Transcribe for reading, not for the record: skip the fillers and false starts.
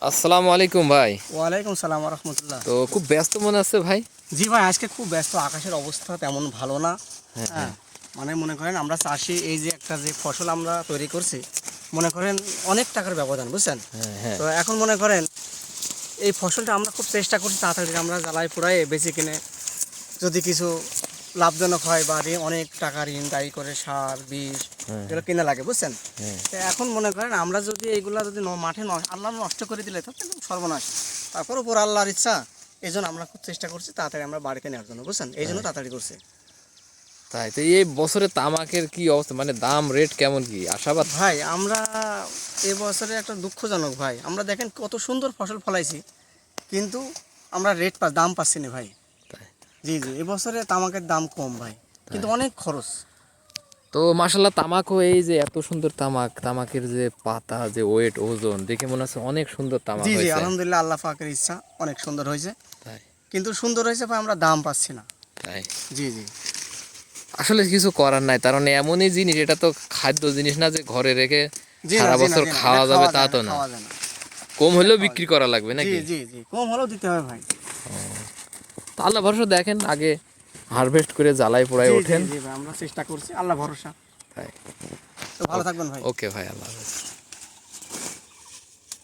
আসসালামু আলাইকুম ভাই। ওয়ালাইকুম সালাম ওয়া রাহমাতুল্লাহ। তো খুব ব্যস্ত মনে আছে ভাই? জি ভাই, আজকে খুব ব্যস্ত, আকাশের অবস্থা তেমন ভালো না। হ্যাঁ, হ্যাঁ, মানে মনে করেন আমরা চাষি, এই যে একটা যে ফসল আমরা তৈরি করছি, মনে করেন অনেক টাকার ব্যবধান, বুঝছেন? হ্যাঁ, হ্যাঁ। তো এখন মনে করেন এই ফসলটা আমরা খুব চেষ্টা করছি তাড়াতাড়ি আমরা জ্বালাই পোড়াই বেশি কিনে যদি কিছু লাভজনক হয় বা অনেক টাকা ঋণ দায়ী করে সার বীজ এগুলো কিনা লাগে, বুঝছেন? তো এখন মনে করেন আমরা যদি এইগুলা যদি মাঠে আল্লাহ নষ্ট করে দিলে তো সর্বনাশ। তারপর উপর আল্লাহর ইচ্ছা, এই জন্য আমরা খুব চেষ্টা করছি তাড়াতাড়ি আমরা বাড়িতে নেওয়ার জন্য, বুঝছেন? এই জন্য তাড়াতাড়ি করছি। তাই তো এই বছরে তামাকের কি অবস্থা, মানে দাম রেট কেমন, কি আশাবাদ? ভাই আমরা এবছরে একটা দুঃখজনক ভাই, আমরা দেখেন কত সুন্দর ফসল ফলাইছি কিন্তু আমরা দাম পাচ্ছি না ভাই। জি জি, এবছরে তামাকের দাম কম ভাই, কিন্তু অনেক খরচ। তো মাশাআল্লাহ, তামাকও এই যে এত সুন্দর তামাকের যে পাতা, যে ওয়েট, ওজন দেখে মনে হচ্ছে অনেক সুন্দর তামাক জি জি, হয়েছে। আলহামদুলিল্লাহ, আল্লাহ পাকের ইচ্ছা অনেক সুন্দর হয়েছে, তাই কিন্তু সুন্দর হয়েছে ভাই, আমরা দাম পাচ্ছি না। তাই জি জি, আসলে কিছু করার নাই, কারণ এমনই জিনিস, এটা তো খাদ্য জিনিস না যে ঘরে রেখে জি না, সারা জি না, বছর জি না, খাওয়া এটা যাবে তা যায় না, তো না। খাওয়া যায় না। কম এটা হলেও খাওয়া বিক্রি যায় করা লাগবে না। জি নাকি? জি জি, কম হলেও দিতে হবে ভাই। তো আল্লাহ ভরসা, দেখেন আগে হারভেস্ট করে জ্বালাই পোড়ায় জি জি ওঠেন। জি ভাই, আমরা চেষ্টা করছি, আল্লাহ ভরসা। তাই তো ভালো থাকবেন ভাই। ওকে ভাই, আল্লাহ হাফেজ।